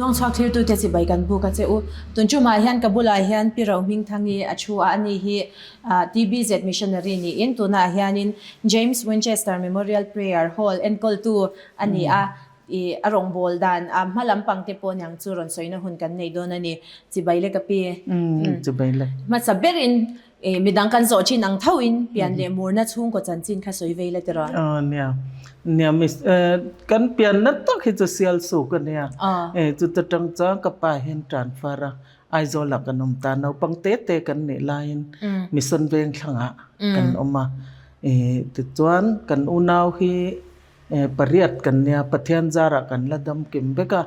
องชอบที่ตัวเจสิใบกันบุกเจ้าตุนจุมาเฮียนกับบุลาเฮียนปีเรามิงทางนี้อชัวอันนี้ฮีTBZ missionaryนี่อินตัวน่าเฮียนิน James Winchester Memorial Prayer Hall เอ็นกอลตัวอันนี้อารมณ์บอลดันมาลำปังเตปอนยังจูรอนสวยนะหุ่นกันในโดนนี่จิใบเล็กกับปีจิใบเล็กมาสับเบรินมีดังกันโซชินังเท่าอินเปลี่ยนเลมูร์นัดชุ่งก็จันจินข้าสวยเวลเตอร์เนี่ยมิกันเปลี่ยนนัดต้องให้จะเสียลสูกันเนี่ยจุดตั้งจ้างกับไปเห็นจานฟ้าระไอโซลักกันนมตาเอาปังเตะกันเนี่ยลายมิสันเวงขังะกันออกมาติดจวนกันอุณาวฮีปริยัติกันเนี่ยปะเทียนจาระกันละดำกิมเบกะ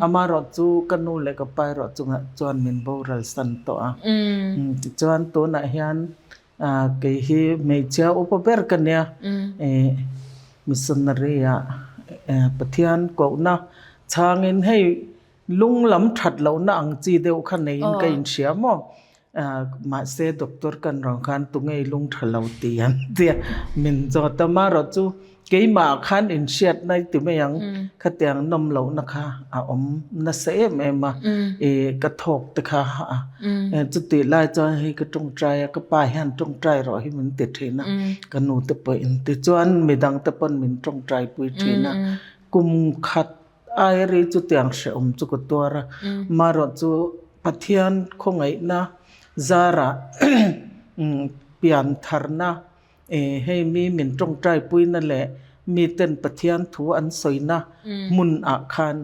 อามารอจูกันนูเล็กไปรอจูงจวนมินโบรัลสันโตติดจวนตัวน่ะเฮียนเกี่ยเมเจ้าอุปเบรกันเนี่ยมิสนารีอะปะเทียนก็น่ะชางเงินให้ลุงล้ำถัดเหล่าน่ะอังจีเดียวขันในอินกัยเชียมมาเซด็อกเตอร์กันรองคันตุงไงลุงถัดเหล่าเตียนเตียมินจอตมารอจูเกี่ยมาขันอินเชียดในติไม่ยังขัดเตียงนมเหล่านะคะอมน่าเสมเอมากระทบตะค่ะจุดติไล่จอยให้กระจงใจก็ไปหันจงใจรอให้มันติดเทนะกันนูตะเปินติดจวนไม่ดังตะเปินมินจงใจปุยเทนะกุมขัดไอรีจุดเตียงเสอมจุกตัวระมารอจูปะเทียนคงไงนะซาระเปลี่ยนทารนะให้มีมินจงใจปุยนั่นแหละมีเต้นปะเทียนถูอันสวยนะมุนอาคาร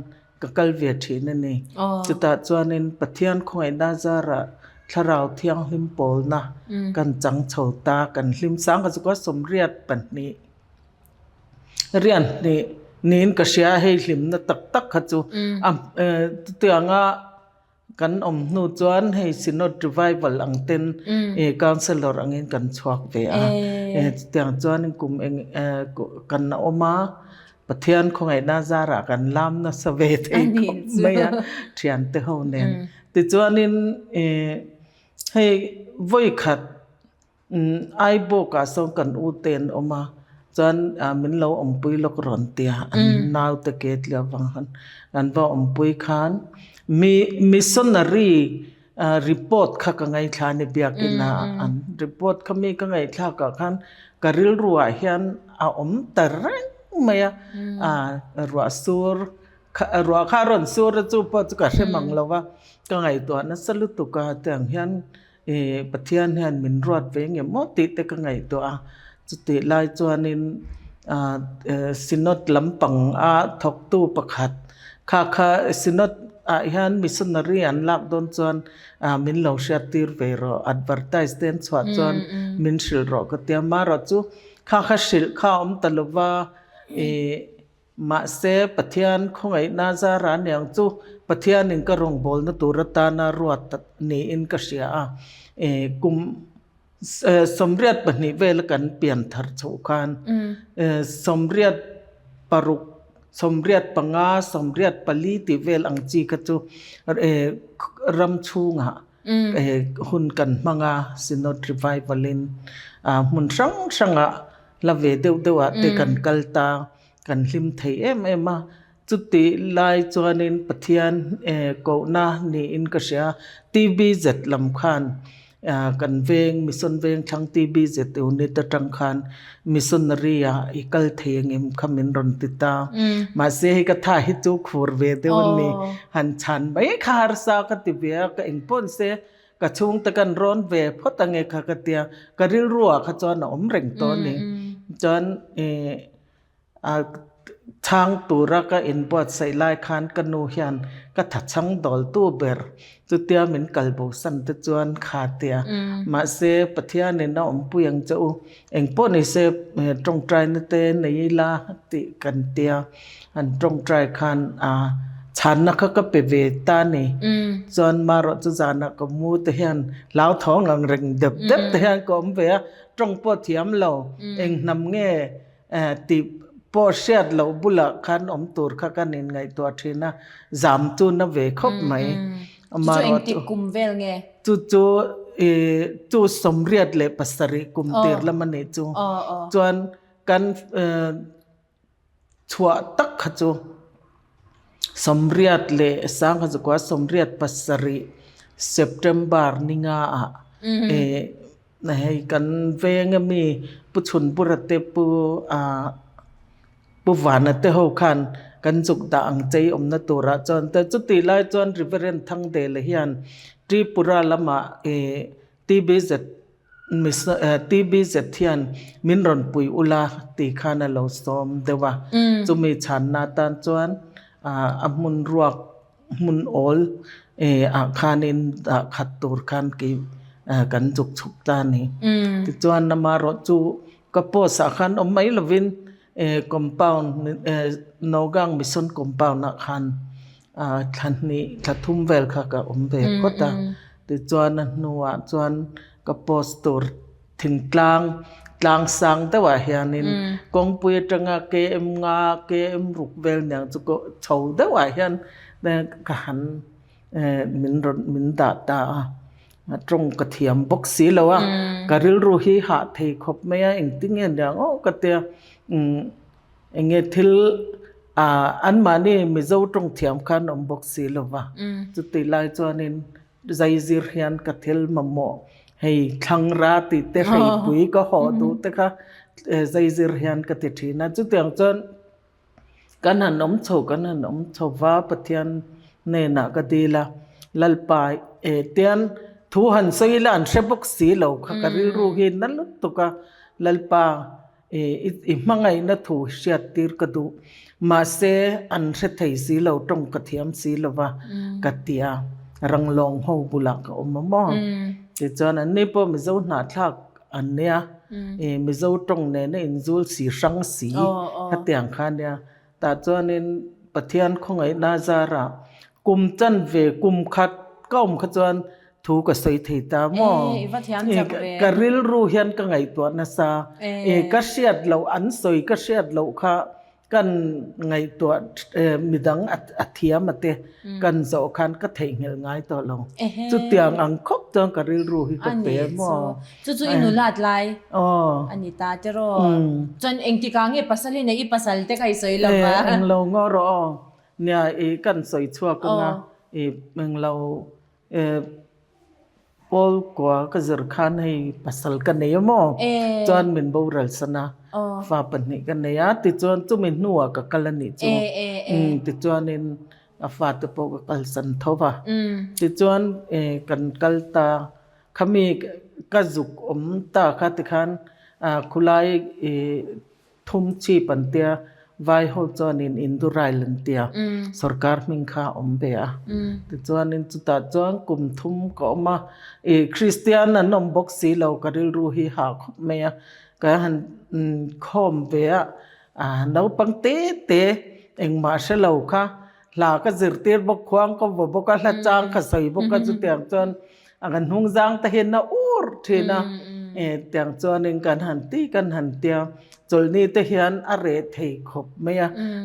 กัลเวียทีนั่นเองจุดตัดจวนในปะเทียนคงไงนะซาระถ้าเราเที่ยงลิมโปลนะกันจังเฉาตากันลิมสังก็จะก็สมเรียดปันนี้เรียนนี่ก็เสียให้ลิมนะตักขจูเตียงกันนูจวนให้สินอดรีไววัลอังเต็นคอนเซลล์อังเงินกันชวกเวียเตียงจวนกลุ่มกันออกมาประเทศของไอ้นาซาระกันล้ำนะสเวทเองไม่อะเทียนเตาเนี่ยติดจวนนี่ให้วัยขัดไอโบกาส่งกันอูเตนออกมาจนมินเราปุยลกร้อนเตียอันนาวตะเกียบเลียวฟังหันอันว่าปุยขานมีมิสซนารีรีพอร์ตข้ากังไงทานในเบียกินาอันรีพอร์ตข้ามีกังไงข้ากับขันการิลรัวเฮียนแต่แรงไม่รัวสูรรัวข้ารอนสูรจูปจุกะเชมังเราว่ากังไงตัวนั้นสลุตุกะแต่งเฮียนปะเทียนเฮียนมินรอดเวงอย่างมอติแต่กังไงตัวจุดลายจวนนินสินอดลำปังทกตู้ประคัดข้าสินอดฮันมิสนารีอันลักโดนจวนมินเหล่าเชียตีร์เวโรอัดเวอร์ไทส์เดนสวัสดิ์จวนมินชิลโรก็เตียมารอจูข้าชิลข้าตลว่ามาเซปะเทียนคงไอ้นาซารานียงจูปะเทียนนิงก็รงบอลนะตุรตานารวดนี่อินก็เสียกุมสมเรียดปนิเวลกันเปลี่ยนทัดโฉกันสมเรียดปรุกสมเรียดปังอาสมเรียดปลีติเวลอังจีกจูรำชูงะหุ่นกันมังอาสินอดรีไววัลินมุนสังะละเวเดวเดวะเตกันกัลตากันลิมไทยมาจุดที่ลายจวนินปะเทียนกูน่านี่อินกษยาทีบีเจ็ดลำคันกันเวงมิสนเวงทั้งทีบีเจ็ดอุนิตจังคันมิสนรียอีกัลเทียงอิมขมินรอนติตามาเสียกท่าฮิจูขูรเวเดวันนี้หันฉันไปคาร์ซากติเบียก็อินปนเสกระชุงตะกันร้อนเวพตังเงคากเตียกริลรัวขจรอมเร่งตอนนี้จนทางตุรกอินปอดใส่ลายคานกันนูเฮียนก็ถัดช่างดอลตู้เบอร์จุดเตียมินกัลบุสันตจวนขาเตียมาเซปะเทียนในน้องปุยังเจ้าเองปอนิเซตรงใจนเตในลาติกันเตียอันตรงใจคานฉันนักก็เปเวตานี่จนมารจุจานักก็มูเทียนลาวท้องอังเริงเด็บเทียนก็มเวตรงปอเทียมเราเองนำเง่ติพอเสียดเราบุละคันตูร์ข้ากันเองไงตัวทีน่ะจำจูนเวคบไหมมารอติกุมเวลไงจูสมเรียดเลยปัสริกุมเตอร์ละมันเนจูจวนกันชัวตักขจู สมเรียดเลสร้างขจกว่าสมเรียดปัสริ September นิงาให้กันเวงมีปุชุนปุระเตปุปุวานเตหคันกันจุกดาอังใจนตัวระจนแต่จุดตีไลจนริเวเรนทั้งเดลเฮียนทริปุระละมาทีบีเซทีบีเซเทียนมินรอนปุยอุลาตีขานลสอมเดว่าจุมีฉันนาตันจวนมุนรวกมุนโอลอาคานินขัดตูรคันกีกันจุกฉุกตานี่ที่จวนนามารจูกระโปสาขันอมไม่ละวินcompound นอกังมิสัน compound นักขันทันนี้ทัดทุ่มเวลค่ะกับเบก็ตาที่จวนนั้นนัวจวนกระโปสตูรถึงกลางสังแต่ว่าเฮียนินกองปุยจังเกมงาเกมรุกเวลเนี่ยจุกเฉาแต่ว่าเฮียนแต่กันมินดาตาตรงกระเทียมบกสีแล้วว่ากระริลรูฮีหาเทขบไม่ยังติ้งเงี้ยโอ้กระเทียเงี้ยทิลอันมานี่มิเจ้าตรงเทียมขันอมบกสีแล้วว่าจุดที่ไล่จวนนินใจซีเรียนกระเทียมมาโมให้ทั้งราติเตให้ปุยก็หอดูแต่ค่ะใจซีเรียนกระเทียมนะจุดที่จวนกันหันนมโฉกันหันนมโฉว่าปะเทียนเนน่ะก็ดีละลัลปายเตียนทูหันสอยลันเชบกสีเหล่าขกริรูหินนั่นลุตุกะลัลปามังไงนัทูเชียติรกดูมาเซอันเสถัยสีเหล่าตรงกระเทียมสีเหล่าวะกะเตียรังลองหูบุลักอมมอที่จวนอันนี้พอมิเจ้าหน้าทักอันเนี้ยมิเจ้าตรงเนี่ยอินซูลสีสังสีฮัตยังขันเนี่ยแต่จวนนี้ปะเทียนของไอ้นาซาระกุมจันเวกุมขัดก้มขจรถูกสอยเถิดมอกริลรูเฮียนก็ไงตัวนัสก็เสียดเราอันสอยก็เสียดเราค่ะกันไงตัวมีดังอัฐิยมาเตกันโจคันก็เถียงไงตัวลงจุดเตียงอังคบจังกริลรูฮิก็เปย์มอจุดอินุลาดไลอันนี้ตาจะรอจนเองที่กางเงี้ยปัสสาวะเนี่ยอีปัสสาวะเตะใครสอยเราบ้างเองเรางอรอเนี่ยกันสอยชั่วก็งาเองเราพอลกว่าก็จะรักขันให้ปัสสาวะกันเนี่ยมั้งจวนมินบูรัลสนะฟ้าปนิกันเนี่ยติดจวนจุมินนัวกับกัลนิจูติดจวนนินฟ้าตะโปกับกัลสันทว่าติดจวนกันกัลตาขมีกัจุกตาขัดขันคุไลทุ่มชีปันเตียไว้หัวจวนอินดูไรลันเตียสรการมิงคาเบียติจวนอินจุดตาจวนกุมทุ่มก็มาคริสเตียนนั้นบกสีเราก็ได้รู้ฮิหาขบเมียก็หันคอมเบียเราปังเตเองมาเชลเราค่ะลาก็จิรตีบกควางก็บกละจางก็ใส่บกจุดเตียงจวนกันหงจางตะเห็นนะอูรเทนะเตียงจวนเองกันหันตีกันหันเตียงจนนี่เทียนอะไรเทขบไม่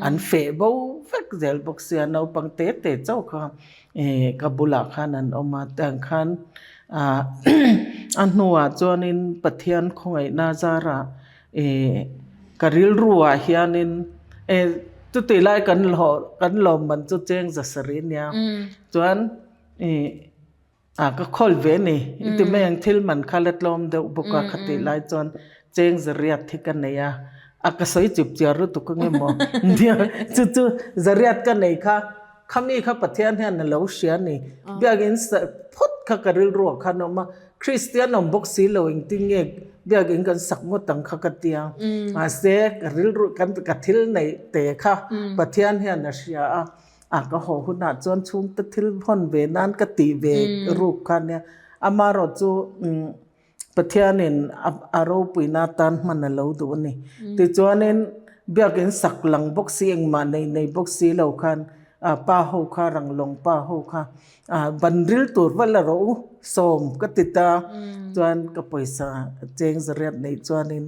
อันเฟบเฟกเซลบกเสียนเอาปังเตเจ้าค่ะกับบุลักขันนั้นออกมาแต่งขันอันหัวจวนนินปะเทียนของไอ้นาซาระกริลรัวเฮียนินจุดที่ไล่กันหลอมมันจุดเจงจะสรินเนี่ยจวนก็คอลเวนี่ที่ไม่ยังทิลมันคาเล็ดลมเดบุกคติไล่จวนเจงจะเรียดที่กันเนี่ยก็สวยจุบเจารุตุกเงี้ยมั้งเนี่ยจุดจะเรียดกันเนี่ยค่ะคำนี้ข้าปะเทียนเนี่ยนั่นเราเสียนี่เบียกินพุทธข้ากริลรัวข้านออกมาคริสเตียนบกสีเราเองติ้งเงี้ยเบียกินกันสักมุตังข้ากเตียงเสกกริลรัวกันกทิลในเตะค่ะปะเทียนเนี่ยนั่นเสียก็หัวหุ่นหน้าจวนชุ่มตะทิลพ่นเวนันกติเวรูปกันเนี่ยมารอจูปะเทียนเนี่ยอารมณ์ปุยนาตันมันนั่นเราดูนี่ติจวนเนี่ยเบียกินสักหลังบกสีเองมาในบกสีเราคันป้าหูค่ะรังลงป้าหูค่ะบันริลตัววันละรู้สมก็ติดตาจวนก็ไปสาเจงเรียดในจวนนิน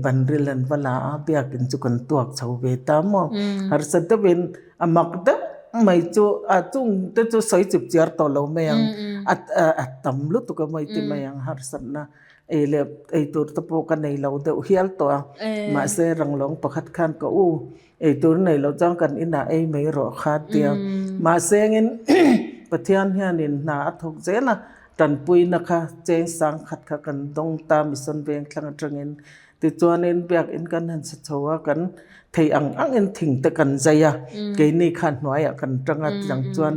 บันริลันวันละเบียกินจุกันตัวชาวเวตามอหาสัตว์เป็นมักเดไม่จูจุงแต่จูใส่จุบเจียร์ต่อเราไม่ยังตัมลุตุก็ไม่ติไม่ยังหาสัตว์นะ le tur ta po kan nei lo de hial to ma se ranglong pakhat khan ko u tur nei lo chang kan ina mai ro kha tia ma sengin pathian hianin na thok zela tan pui na kha cheng sang khat kha kan dong ta mission veng thlang atangin ti chuanin biak in kan han sa chowa kan thei ang in thing te kan zaya ke ni khan hnuaya kan tanga chang chuan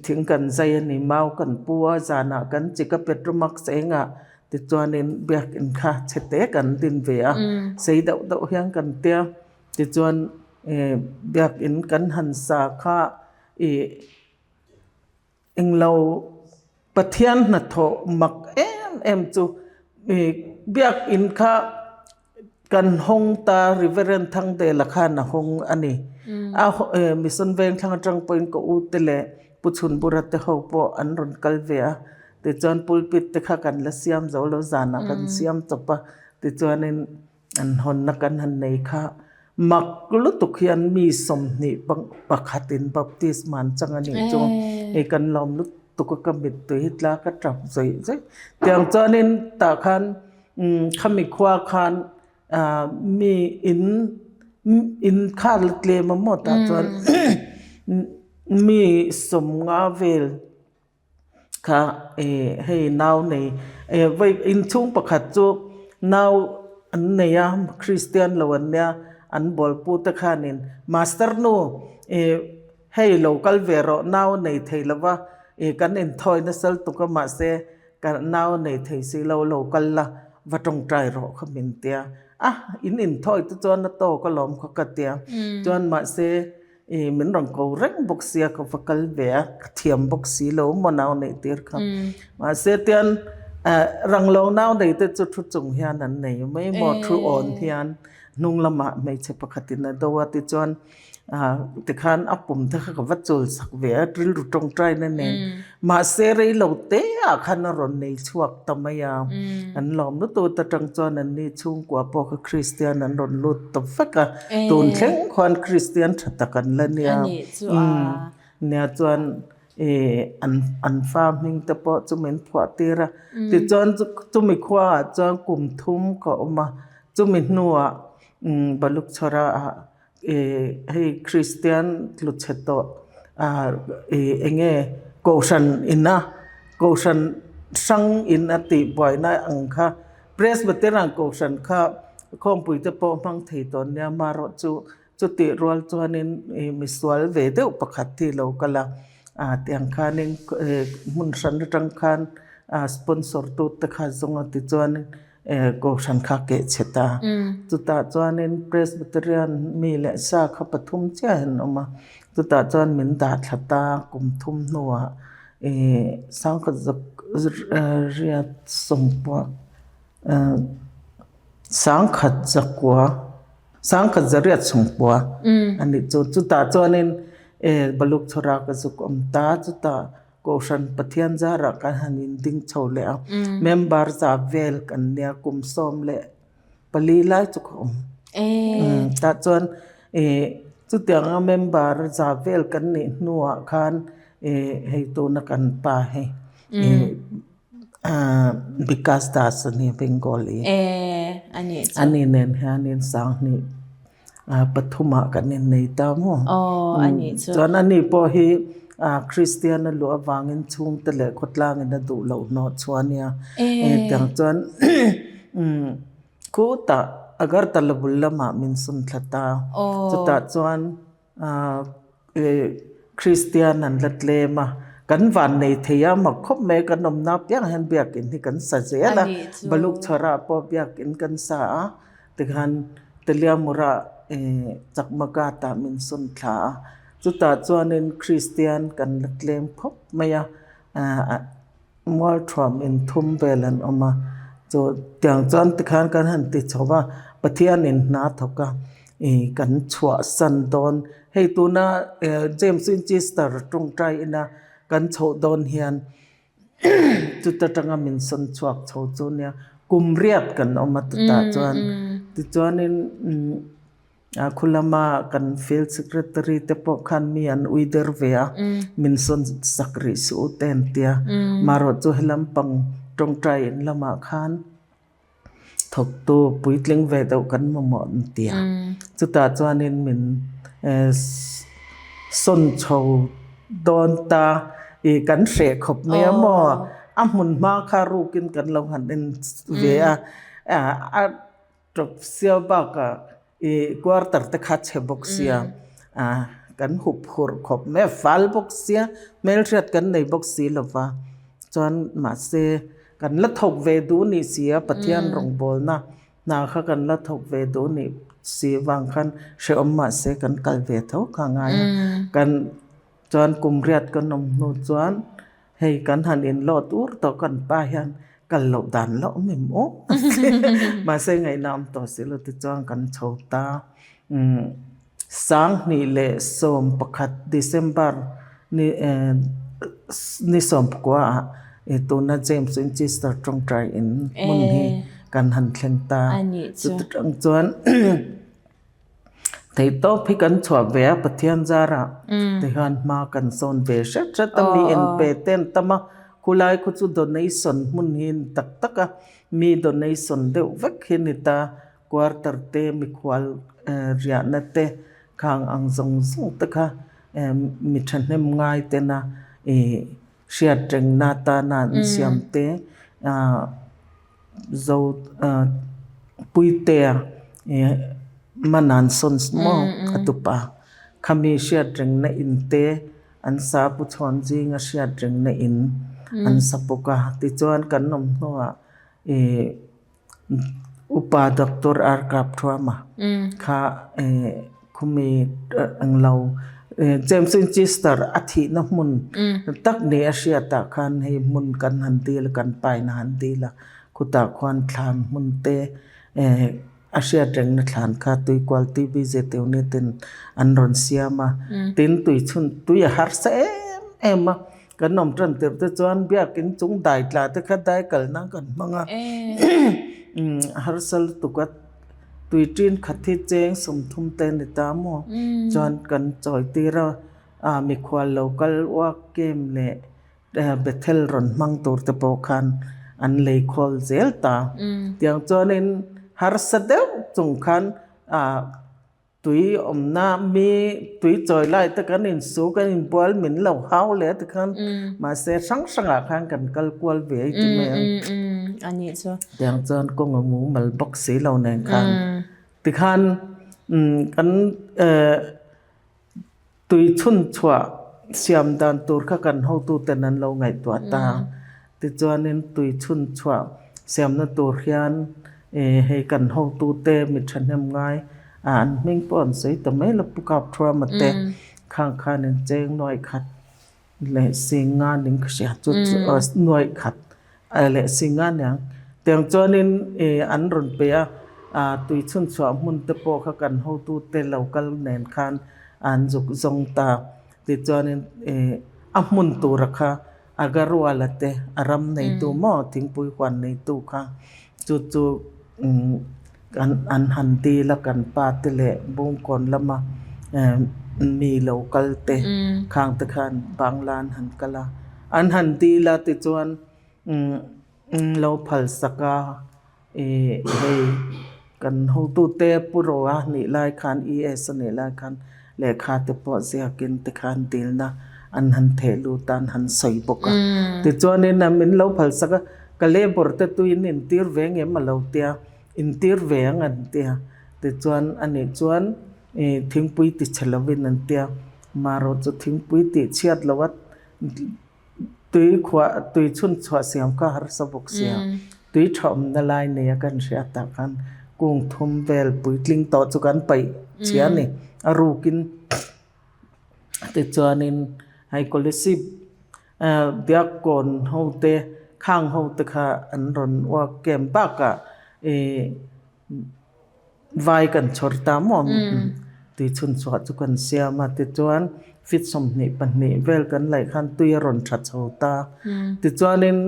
thing kan zaya ni mau kan puwa zana kan chika petromax enga ti chuanin biak in kha chete kan din ve a sei dau hiang kan tia ti chuan biak in kan han sa kha englo pathian na tho mak em chu biak in kha kan hong ta reverend thang de la kha na hong ani mission veng thang atang point ko u tele puchun burat te ho po an ron kalvea te chon pulpit te kha kan la siam zo lo zana kan siam topa te chuanin an hon na kan han nei kha mak lu tu khian mi som ni bang pakhatin baptisman changani chu kan lom lu tu ko kamit tu hitla ka trap zoi zoi tiang chuanin ta khan khami khwa khan mi in kha tle ma mo ta chuan mi som nga vel kha hei naw nei vai in chung pakhat chu naw an neya Christian lawan nya an bol pu ta khanin master no hei local vero naw nei theilawa kan en thoi na sal tu ka ma se kan naw nei thei si lo local la watong trai ro khamin tia in thoi tu chuan na to ka lom kha ka tia chuan ma se min rong ko reng bok sia ko fakal ve thiam bok si lo mo naw nei tir kha ma se tian rang lo naw nei te chu thu chung hian an nei mai mo thu on hian nung lama mai che pakhatin na do wa ti chuan te khan apum ta kha wat chul sak ve tril ru tong trai na ne ma se rei lo te khan ron nei chuak tamaya an lom nu to ta tang chuan an ni chung kwa po kha Christian an ron lut to faka tun thleng khon Christian thata kan la nia nia chuan an farming ta po chumen phwa tira ti chuan chumi khwa chuan kum thum ko ma chumi nuwa baluk chora hey Christian lucheto enge koshan ina koshan sang in ati boy na angkha presbyterian koshan kha khom pui te po mang thei ton nya maro chu ti rol chuanin miswal ve de pakhat thi lo kala tiang khanin mun san tang khan sponsor tu ta kha zonga ti chuanin ko san kha ke cheta tuta chuanin presbyterian mi le sa kha pathum chen oma tuta chuan min da thata kum thum nuwa sang kha riat sompa sang kha zakwa sang kha zariat sompa ani tuta chuanin baluk chora ka zukom ta tuta koshan pathian zara kan hanin ding chole member za vel kan nia kum som le pali lai chukom ta chuan chu tiang member za vel kan ni nuwa khan hei to na kan pa he because das ni bengali ani nen hanin sang ni pathuma kan nei ta mo ani chuan ani po hi Christian lu awangin chung tele khotlang in du lo no chuania tang chuan ko ta agar talabul lama min sun thlata chuta chuan Christian an latle ma kan van nei theya ma khop me kan nom na pyang han biak in hi kan sa zela baluk chora po biak in kan sa tikhan telia mura chakmaka ta min sun thla chuta chuanin Christian kan latlem khop maya mol tram in thum belan oma cho tiang chuan tikhan kan han ti chowa pathian in na thoka kan chua san don hei tuna James Winchester tung trai ina kan chho don hian chuta tanga min son chuak chho chunia kumriat kan oma tuta chuan ti chuanin khulama kan field secretary te po khan mi an uider vea min son sakri su ten tia maro chu helam pang trong trai lama khan thok tu pui tling ve deuh kan mamon tia chuta chuanin min son chho don ta kan hre khop me mo a mun ma kha ru kin kan lo han in ve a trop sia ba ka quarter te kha che box sia kan hup hur khop me fal box sia mel thret kan nei box si lova chuan ma se kan la thok ve du ni sia pathian rong bol na kha kan la thok ve du ni si wang khan she om ma se kan kal ve tho kha ngai kan chuan kum riat kan nom nu chuan hei kan han in lo tur to kan pa hian kan lo dan lo mem o ma se ngai nam to se lo ti chuan kan chho ta sang ni le som pakhat December ni som kwa to na James Winchester trong trai in mun hi kan han thleng ta chu tang chuan thei to phi kan chwa ve pathian zara te han ma kan son ve sha tami en pe ten tama kulai khu chu donation mun hin tak taka mi donation deuh vek hin ta quarter te mi khwal ria na te khang ang zong zong taka mi thanem ngai te na shia treng na ta na siam te zo pui te manan son mo atupa khami shia treng na in te an sa pu chon jing a shia treng na in an sapoka ti chuan kan nom hnoa upa doctor ar kap thwama kha khumi anglo James Winchester athi na mun tak ne asia ta khan hei mun kan han dil kan pai na han dila khuta khwan thlan mun te asia treng na thlan kha tui quality bi je teuni tin an ron siama tin tui chun tui har se ema kan nom tran te te chuan bia kin chung dai tla te kha dai kal na kan manga har sal tukat tui trin khathi cheng som thum te ni ta mo chuan kan choi tira mi khwal local work game le bethel ron mang tur te po khan an lei khol zel ta tiang chuan in har sadeu chung khan tui omna mi tui choi lai ta kan in su kan in bol min lo hau le ta khan ma se sang sanga khan kan kal kwal ve ti me ani so tiang chuan ko ngamu mal box si lo nen khan ti khan kan tui chun chwa siam dan tur kha kan ho tu tenan lo ngai to ta ti chuan in tui chun chwa siam na tur hian hei kan ho tu te mi thanem ngai an ming pon sei to me la pukap thwa ma te khang khan in cheng noi khat le singa ning khsia chu noi khat le singa nyang teng chuan in an ron pe tui chun chwa mun te po kha kan ho tu te local nen khan an juk zong ta ti chuan in a mun tu rakha agarwa la te aram nei tu mo thingpui kwan nei tu kha chu chu an han ti la kan pa te le bung kon lama mi local te khang te khan banglan han kala an han ti la ti chuan lo phal saka hei kan ho tu te puro a ni lai khan es ni lai khan le kha te po zia kin te khan til na an han the lu tan han soi boka ti chuan in min lo phal saka kale bor te tu in tir veng em lo tia in tir veng an tia ti chuan ani chuan thingpui ti chelawin an tia maro chu thingpui ti chiat lawat tui chun chwa siam ka har sabok sia tui thom na lai ne kan ria ta khan kung thum vel puitling to chu kan pai chia ni arukin te chuanin hai kolisi biak kon hote khang hote kha an ron wa kem ba ka vai kan chorta mo tui chun chwa chu kan sia ma te chuan fit som ni pan ni vel kan lai khan tui ron tha chhota ti chuanin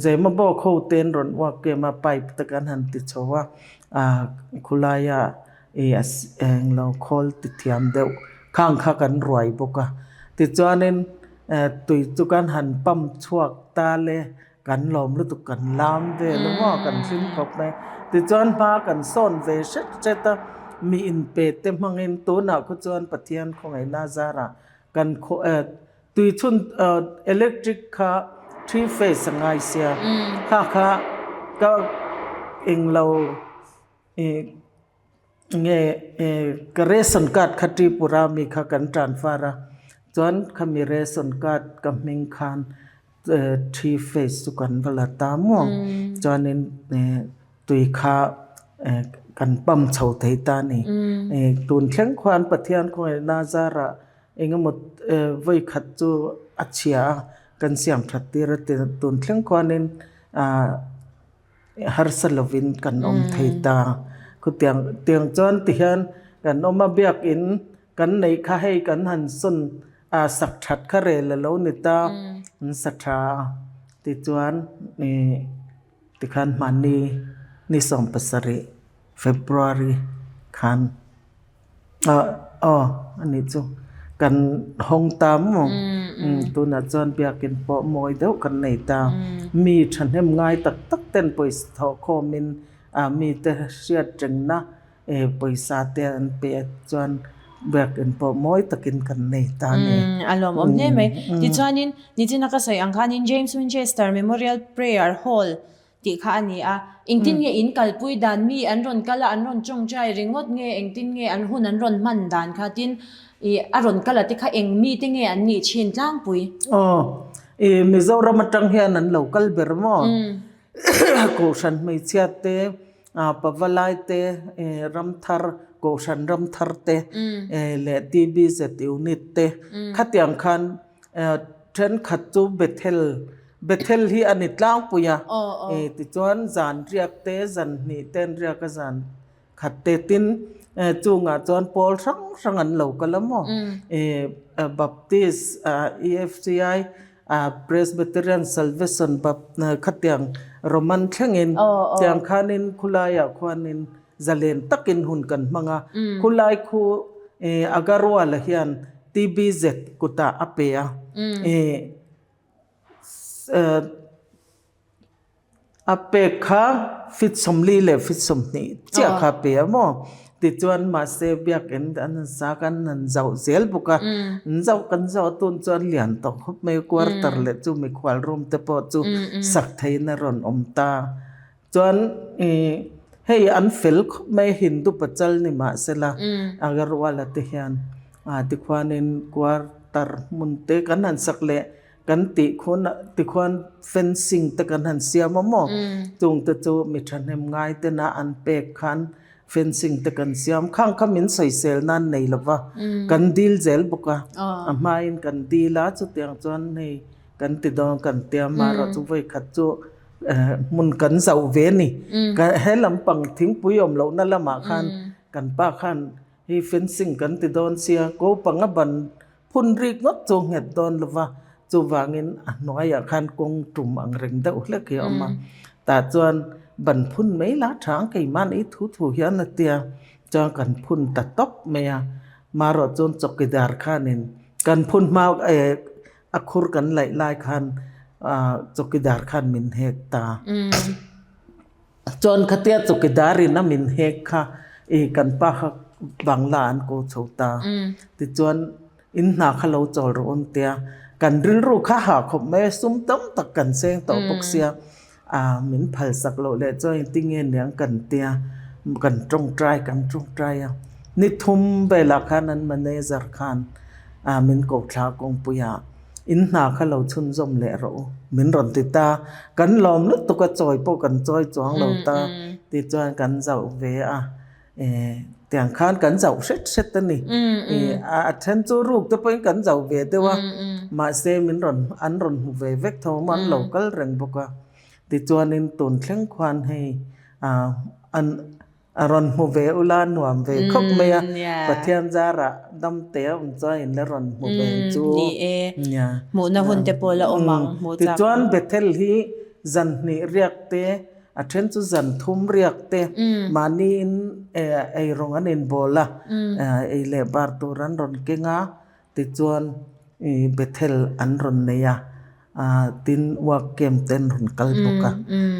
zema bo kho ten ron wa ke ma pipe ta kan han ti chowa khulaya eng lo khol ti thiam deuh khang kha kan roi boka ti chuanin ตุยจุกันหันปั๊มชวกตาเลกันลมหรือตุกันลามเวลว่ากันซิมกบไปติจวนมากันซ่อนเวชเจตมีอินเปเต็มหังอินตัวน่ะก็จวนปะเทียนของไอ้นาซาระกันตุยชุนอิเล็กทริกค่ะ3 phase สังไงเสียค่ะก็เองเรากระเรสันกัดขัดที่ปุรามีขกันทรานฟาระจวนขมีเรสันกัดกับมิงคาน3 phase สุกันเวลาตามวงจวนนี้ตุยขากันปั๊มเฉาไทตานี่ตุนเทียงควานปะเทียนของนาซาระเองหมดไว้ขัดจูอัจฉริยะกันเสียมทัดตีระเตตุนเทียงควานินฮาร์สลวินกันไทตาคือเตียงจอนเตียนกันมาเบียกอินกันในข้าให้กันหันสุนสักชัดคาเรลแล้วนิตาสัทธาติจวนนี่ติขันมันนี่สองปัสริFebruary คันอันนี้จูกันห้องตามตัวน่ะจอนเบียกินปอมอยเดียวกันในตามีฉันให้ง่ายตักเต้นไปสทอคอมินมีแต่เสียจังนะไปสาเตียนเปียจอนเบียกินปอมอยตักกินกันในตาเนี่ยอารมณ์เนี่ยไหมที่จวนนี่ที่นักใส่อังคารนิน James Winchester Memorial Prayer Hallติค่ะอันนี้อิงตินเงอินกัลปุยดานมีอันรอนกะละอันรอนจงใจริงดเงอิงตินเงอันหุ่นอันรอนมันดานค่ะตินอันรอนกะละติค่ะเองมีติเงอันนี้ชินจ้างปุยมิโซรามัตังเฮียนันโลกัลเบอร์มอโกชันไม่เชียเตปวลายเตรัมทาร์โกชันรัมทาร์เตเลตีบีเซติวนิตเตขัดยังคันเทรนขัดจูเบเทลฮีอันนี้ล้างปุยติจวนจานเรียกเตจันนี่เต้นเรียกจานขัดเตตินจูงจวนพอลสังอันเหล่ากันละมั้งบัพติสEFCI Presbyterian Salvation บัพขัดยังโรมันเชงินยังขานินคุลายขวานินจะเล่นตักินหุ่นกันมังคุลายคูอากาลัวละเฮียน TBZ กุตาอเปียอเปคาฟิตสมลีเลฟิตสมนี่เจ้าข้าเปียมอติจวนมาเซเบียกันอันสากันนันเจ้าเซลบุกะเจ้ากันเจ้าตุนจวนเลียนตกไม่กวาร์ตร์เลจูไม่ควาลรวมแต่พอจูสักไทยนรอนอมตาจวนให้อันฟิลไม่หินดูปัจจัลนี่มาเสละอากาศว่าละเทียนติควานินกวาร์ตร์มุนเตกันนันสักเลกันติคนเฟนซิงตะกันหันเสียมมอจงตะจูมิทันเฮมง่ายแต่นาอันเปกคันเฟนซิงตะกันเสียมข้างขมินใส่เซลนั่นในละวะกันดีลเซลบุกะมาอินกันดีลาจุดยังจวนในกันติดองกันเตียมารจุไว้ขัดจูมุนกันเสาเวนี่กันให้ลำปังทิ้งปุยอมเหล่านั่นละมาคันกันป้าคันให้เฟนซิงกันติดอนเสียโกปังบันพุ่นริกนดจงเห็ดดอนละวะจูวางินน้อยอยากคันกงตุ่มอังเริงเดาเล็กเกี่ยวมาแต่จวนบันพุ่นไม่ละทางไก่มันอีถูเฮียนเตียจองกันพุ่นตัดตบเมียมารอจนจกกิดาร์ขานินกันพุ่นมาอักขุรกันไหลคันจกกิดาร์ขันมินเฮกตาจนขเตียจกกิดารินมินเฮกค่ะกันป้าบังลานโกโชตาติจวนอินนาขลาวจอลรอนเตียกันริลรูข้าหาขบแม่ซุ้มต้มตักกันเซงต่อปกเสียมินพัลสักโลเลจอยติงเงียงกันเตียกันตรงใจนิทุมเบลาคันนั้นมันเนซาร์คันมินกบชากงปุยาอินนาขลาวชุนจมเลโรมินรอนติตากันลอมนึกตุกจอยปกันจอยจวงเหลาตาติจอยกันเจ้าเวเตียงคานกันเจ้าเซ็ตนี่ฉันจูรูกจะเป็นกันเจ้าเวแต่ว่ามาเซมินรอนอันรอนหูเวเวกทอมันเหลาก็เริงบอกว่าติจวนนินตุนเคร่งควานให้อันรอนหูเวอุลานหวมเวคบเมียปะเทียนจาระดำเตะอุ่นใจและรอนหูเวจูนี่หมูนาหุ่นเตปโละอมังติจวนเบเทลฮีจันนี่เรียกเตอันเช่นจุจันทุ่มเรียกเตมานีนไอโรงอันเอ็นโบล่าไอเลบาร์ตัวรันรอนเก่งติจวน เบเทลอันรอนเนียtin wa kem ten run kal boka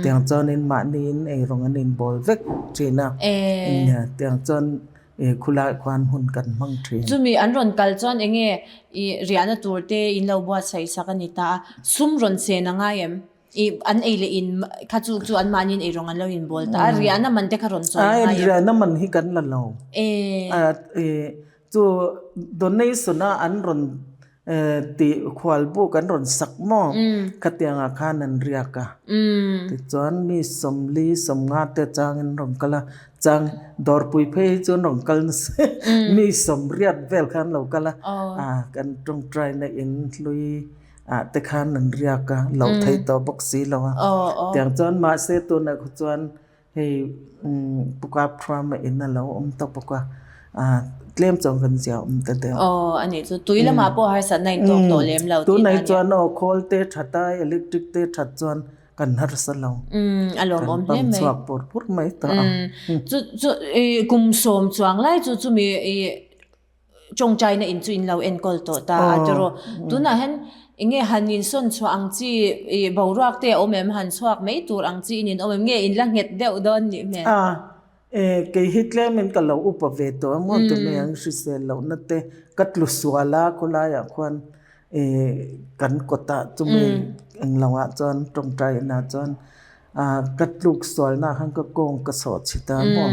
tiang chon in ma nin rong anin bol vek trina tiang chon khula kwan hun kan mang thrin chumi an ron kal chon enge riana turte in lo bwa sai sakani ta sum ron se na nga yem an eile in kha chu an manin e rong an lo in bol ta riana man te kha ron chon nga yem riana man hi kan la lo chu donation an ron ti khwal bu kan ron sak mo khatianga khanan riaka ti chon mi somli somnga te chang in rom kala chang dor pui phe chon rom kal mi somriat vel khan lo kala kan tong try na in lui te khanan riaka lo thai to boxi lo tiang chon ma se tu na khu chon hei puka trauma in na lo to puka claim chong kan sia ta de ani chu tuila ma po har sa nai tok to lem lo tu nai chuan khol te thata electric te that chuan kan har sa lo alom om hle me chuak pur mai ta chu kum som chuang lai chu mi chong chai na in chu in lo en kol to ta atro tu na hen inge hanin son chuang chi boruak te omem han chuak mei tur ang chi in omem nge in la nget deuh don ni me ke Hitler min ka lo upave to mon to me ang sisel lo na te katlu swala khula ya khwan kan kota chumi eng lawa chon tong trai na chon katluk swal na hang ka kong ka so chita mo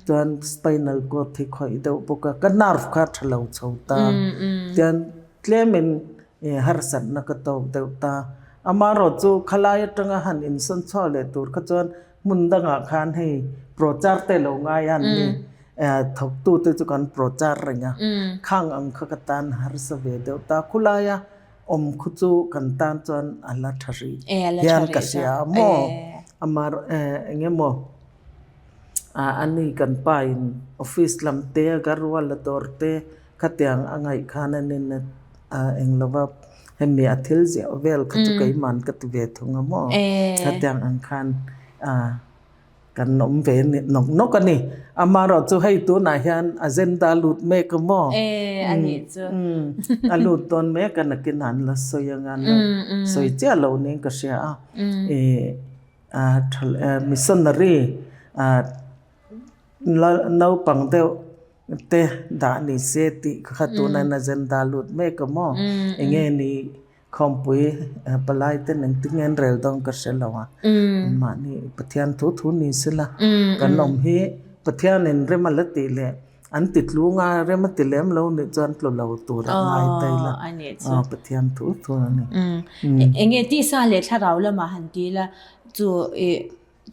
chon spinal cord thi khoi do boka ka nerve kha thalo chauta tian klemen har san na ka to ta amaro chu khalaya tanga han in son chole tur kha chon mundanga khan hei prochar te lo nga yan ni thok tu te chu kan prochar ringa khang ang khakatan har sa ve de ta khulaya om khuchu kan tan chon ala thari yan ka sia mo amar enge mo ani kan pa in office lam te garwal torte khatyang angai khananin englawa hemi athil je vel khatu kai man ka tu ve thunga mo khatyang ang khan kan nom ve no kan ni amaro chu hei tu na hian agenda lut me ka mo ani chu alut ton me kan kin han la soyangan soi cha lo ne ka sia missionary no pang de te da ni se ti khatu na agenda lut me ka mo enge ni khompui palai te nang tingen rel dong ka selawa ma ni pathian thu ni sila kanom hi pathian en remalati le an titlunga rematilem lo ni chan tlo lo tur ngai taila pathian thu ni enge ti sa le tharau la ma han ti la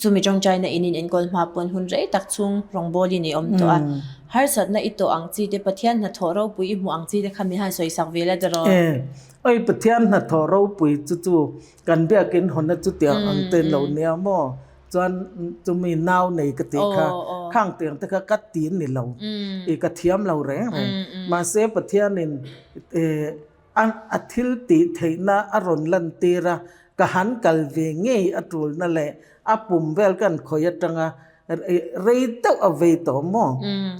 chu mi jong chai na inin en kol ma pon hun rei tak chung rong boli ni om to a har sat na ito ang chi te pathian na thoro pui mu ang chi te khami ha soi sak vela dero oi pathian na thoro pui chu kan bia kin honna chu tiang ang te lo nia mo chuan chu mi naw nei ka ti kha khang tiang te kha kat tin ni lo ka thiam lo reng ma se pathian in an athil ti theina aron lan tira ka han kal ve nge atul na le apum vel kan khoya tanga rei to ave to mo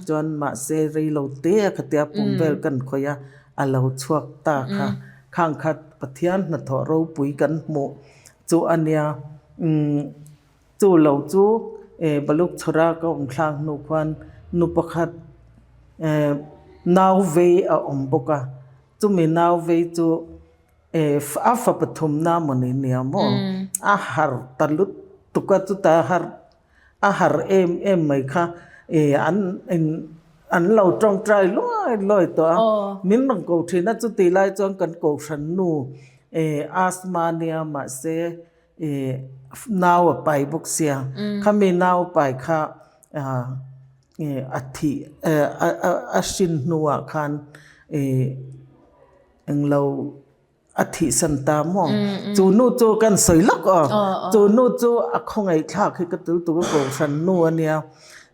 chuan ma se rei lo te khatia pum vel kan khoya alo chuak ta kha khang khat pathian na thoro pui kan mo chu ania chu lo chu baluk chora ka thlang nu khan nu pakhat naw ve a omboka chu mi naw ve chu afa pathum na moni nia mo a har talut tuka chu ta har a har em mai kha an lo trong trai loi to min rong ko thina chu ti lai chong kan ko san nu asmania ma se naw pai buk sia khami naw pai kha athi asin nuwa khan englo athi santa mo chu nu chu kan soi lak chu nu chu a khongai thak hi ka tu ko san nu ania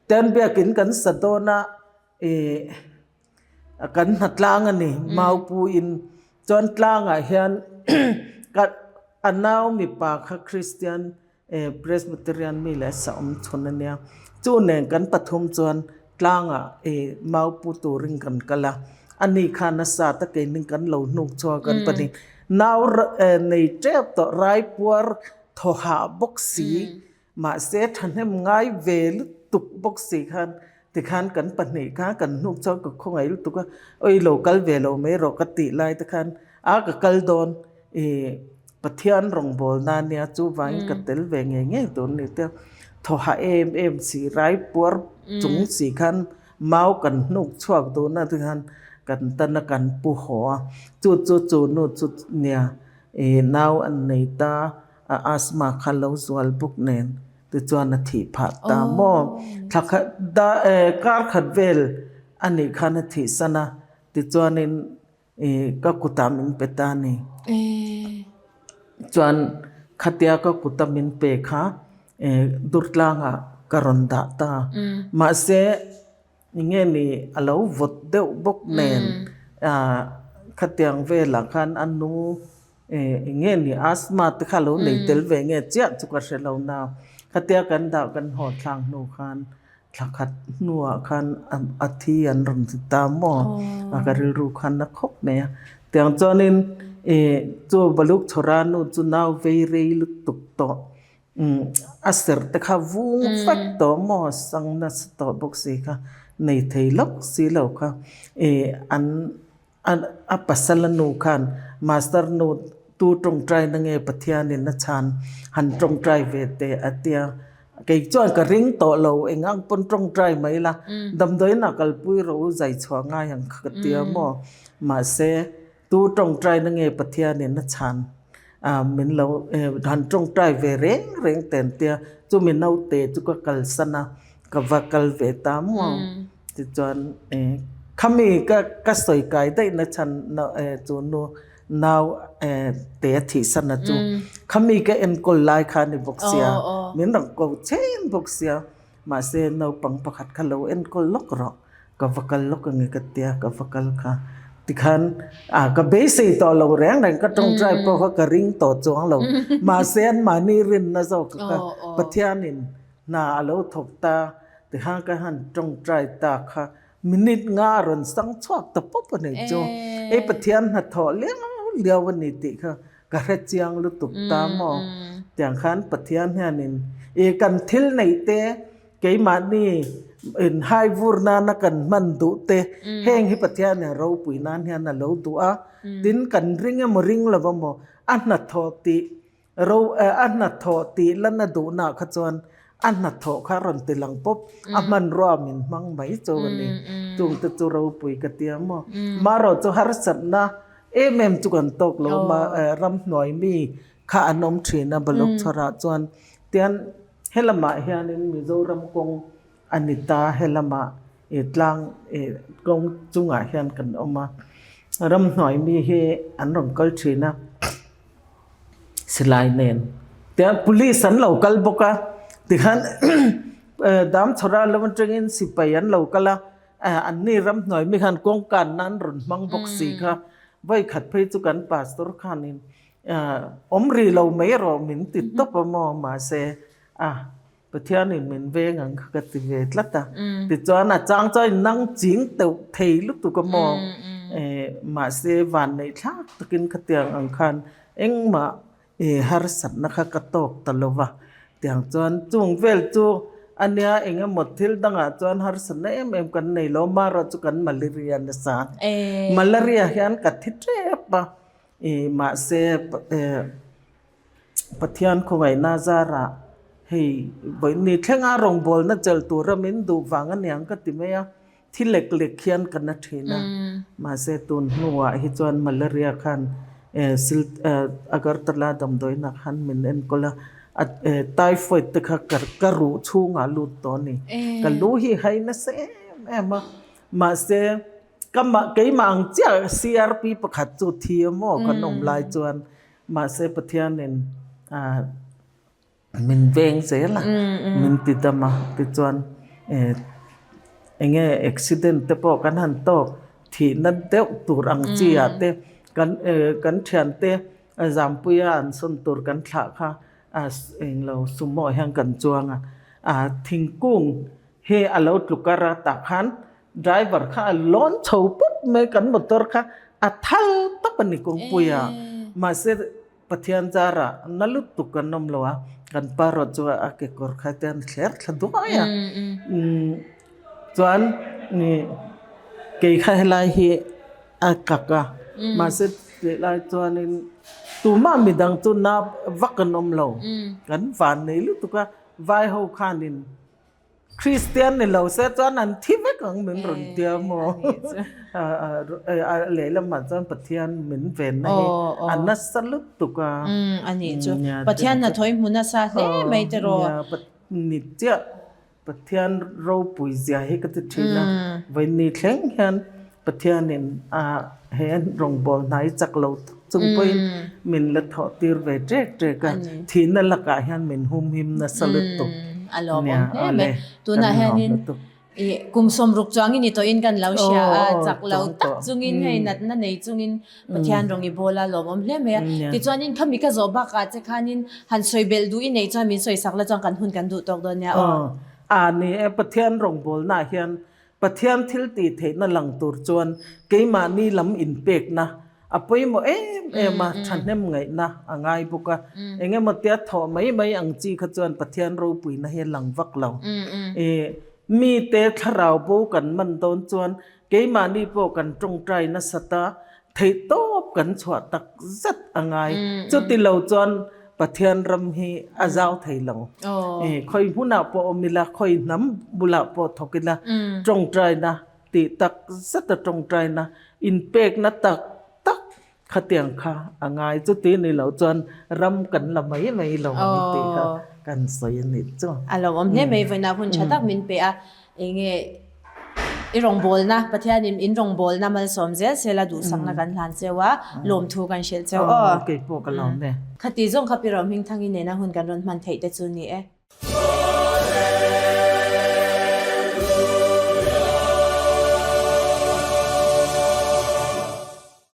ten bia kin kan sadona kan hatlang ani mau pu in chon tlang a hian ka anaw mi pa kha Christian Presbyterian mi le som chunania chu ne kan pathum chon tlang a mau pu tu ring kan kala อันนี้คานาสาตะเกนึงกันเหล่านุกชัวกันปะนี่นาวในเจ็บต่อไรปัวทหาบกสีมาเสทันให้ง่ายเวลตุกบกสีคันที่คันกันปะนี่คันกันนุกชัวก็คงไงลุตุกโอ้ยโลกัลเวลไม่รอกติไลตะคันอากกัลโดนปะเทียนรองบอลนาเนี่ยจูวายกัตเตลเวงเงี้ยตัวนี้เต้ทหาสีไรปัวจุงสีคันเมากันนุกชัวตัวนั้นที่คันกันตันกันปูหัวจูนู่จุดเนี่ยนาวอันนี้ตาอาสมาขันเราสวลบุกเนนตัวจวนทีผัดตามอถ้าดาการขัดเวลอันนี้ขันทีสนะตัวจวนก็กุตามินเปตานีจวนขัดยาก็กุตามินเปค่ะดุร์ลางะกรอนดาตามาเสยังไงนี่เราวดเดวบกเนนขัดยังเวลาคันอันนู้ยังไงนี่อาสมาตะขลุ่นในเตลเวงเงี้ยเจ้าจุกเสลานาขัดยังกันดาวกันหอดทางนูคันทักขัดนัวคันอาทิยันรำติตามมออากาศรู้คันนักขบเนี่ยแต่ยังจอนินจูบลุกชรานุจูนาวเวรีลุตุกโตอาศัยแต่ข้าวุ้งฟักตัวมอสังนัสตัวบกสีค่ะในไทยล็อกสีเหล่าค่ะอันปัสสลนูคันมาสเตอร์นูตูตรงใจนั่งปัทยานินชานหันตรงใจเวเตอเตียเกี่ยจวนกระริงโตเราเองอังปนตรงใจไหมล่ะดำโดยนักลปุยเราใจชัวง่ายอย่างกเตียมอมาเสตูตรงใจนั่งปัทยานินชานมินเราหันตรงใจเวเร่งเต็นเตียจูมินเอาเตจุกกัลสนะกับวักลเวตามอจิจวนขมีก็สวยกายได้นะฉันจูนูนาวเตะที่สนะจูขมีก็เอ็นกอลไลคานิบกเสียมินรังกอเชนบกเสียมาเซนาวปังประคัดขลาวเอ็นกอลล็อกรอกับวักลล็อกเงกเตียกับวักลค่ะที่ขันกับเบสิต่อเราแรงก็ตรงใจเพราะเขากระริงต่อจวงเรามาเซนมานี่รินนะเจ้าก็ปัทยานินนาเราถกตาที่ห้างก็หันตรงใจตาค่ะมินิดงารนสังชอบตะปุ๊บปนโจปัทยานหัดถอเลี้ยววันนี้ติค่ะกระเจียงลุตุกตามอแต่งขันปัทยานเฮนินกันทิลในเตเกี่ยมานี่ไฮวูร์นานักันมันดูเตแห้งให้ปัทยานเนี่ยเราปุ๋ยนานเฮนเราตัวดินกันริงมริงละบ่มอันนัดทอติเราอันนัดทอติแล้วนัดดูนาขจรอันนัดทอคารอนติลังปุ๊บมันรอมินมังไม่โจวันนี้จุงตะจูเราปุ๋ยกเตียมมาเราจะหาสันนะเมมจุกันตกลงมารำหน่อยมีข้าอนมถีนะบลกชราจวนเตียนเฮลมาเฮียนินมิโซรำกงอนิตาเฮลมาตลางกงจุงอาเฮียนกันออกมารำหน่อยมีเฮอันรำกลถีนะสลายเนนเตียนปุลิสันเหล่ากลบกะติขันดามชราลมันจะเงินสิไปยันเหล่ากละอันนี้รำหน่อยมีขันกงการนั้นรุนมังบกสีค่ะไว้ขัดเพจุกันป่าสตรขานินอมรีเราไม่รอมินติดตบมอมาเซปะเทียนินมินเวงังกติเวทละตาติดจวนจางจ้อยนั่งจิงเตวเทลุตุกมอมาเซวันในทักตะกินขเตียงอังคันเอ็งมาฮาร์สันนะคะกระตกตลวะเตียงจวนจุงเวลจูอันเนี้ยเองหมดทิลดังจวนฮาร์สันเอ็มกันในโลมาเราจุกันมาลาเรียนสารมาลาเรียเฮียนกัดทิเทปะมาเซปะเทียนคงไงนาซาระเฮ้ยบ่นี่แค่งารองบอลนั่นเจอตัวระมินดูฟังอันเนี้ยก็ติเมียที่เล็กๆเขียนกันนะทีนะมาเซตุนหัวฮิจวนมาลาเรียคันสิลอากาศตลาดดำโดยนักหันมินเอ็นก็ละไตฟอยด์ตะขักกระรูชูงาลูตอนนี้ก็รู้ฮีให้นะเซมาเซก็มาเกี่ยมังเจ้า CRP ประคัดจุดที่มอขนมลายจวนมาเซปะเทียนเนนมินเวงเสียละมินติดมาติดจวนเงี้ยอุบิเหตุเตปอกันหันโตที่นั่นเตอตูรังจีอาเตกันเทียนเตจามปุยอันสุนตูรกันขะค่ะเราสมมติแห่งกันจวงทิ้งกุ้งเฮอเราตุกระตักหัน driver ค่ะล้อนโฉบปุ๊บไม่กันมอเตอร์ค่ะอัดทัลตับปนิกงปุยมาเสร็จปะเทียนจาระนั่นลุตุกันนมลัวกันปารถจัวอาเกกอร์ค่ะเตียนเสียร์ขัดด้วยจวนนี่เกยข้าไล่เฮอากากะมาเสร็จไล่จวนนี่ตัวมามีดังตัวนับวักกันนมลัวกันฝันนี่ลุตุกะไว้เขาขานินคริสเตียนนี่เราเสร็จจวนนั้นที่ไม่กังเหมือนรุ่นเดียวโมเลยละมันจวนปะเทียนเหมือนเวนนี่อันนั้นสลุตุกะอันนี้จูปะเทียนน่ะถอยมุนซาเล่ไม่ตรอนิจเจปะเทียนเราปุยเสียให้กันทีนะวันนี้แข่งกันปะเทียนนี่เห็นรองบอลไหนจากเราจุงไปมินละทอตีร์เวเจกเจกันทีนั่นละกายหันมินหุมหิมนะสลุตุอารมณ์เนี่ยตัวน่ะเห็นกุมสมรุกจวงอินนี่ตัวอินกันแล้วเชียจากเราตักจุงอินให้นัดนั่นในจุงอินปะเทียนรองอีโบลาลมเล่มเนี่ยที่จวนอินเขามีกระจกบักอาจจะคันอินหันสวยเบลดูอินในจวนมีสวยสักแล้วจองกันหุ่นกันดูตกโดนเนี่ยอันนี้ปะเทียนรองโบลน่าเห็นปะเทียนทิลตีเทนั่นหลังตูจวนเกยมานี่ลำอินเป็กนะอภัยโมมาฉันเนี่ยไงนะง่ายปุกะเงี้ยมาเตียถอไม่อังจีขจวนปะเทียนรูปุยนะเห็นหลังวักเรามีเตะทราวโบกันมันโดนจวนเกยมานี่โบกันตรงใจนะสตาเทตบกันฉวดตักซัดง่ายจุดที่เราจวนปะเทียนรำฮีอาเจ้าไทยหลังคอยผู้นาปอมิลาคอยน้ำบุลาปอทกิลาตรงใจนะตีตักซัดตรงใจนะอินเป็กนะตักขเตียงค่ะง่ายจุดที่นี่เราจวนรำกันละไม่เราไม่ตีค่ะกันสวยนิดจ้ะเราเนี่ยไม่เป็นนะคุณชัดตักมินเปะเองอีรองบอลนะประเทศนี้อินรองบอลนะมันสมเจเสละดูสังนักันหลานเจ้าว่าลมทูกันเชลเจ้าเก็บพวกกันเราเนี่ยคติจงขับไปรำหิงทางอินเนี่ยนะหุ่นกันรอนมันไทยแต่จุนี่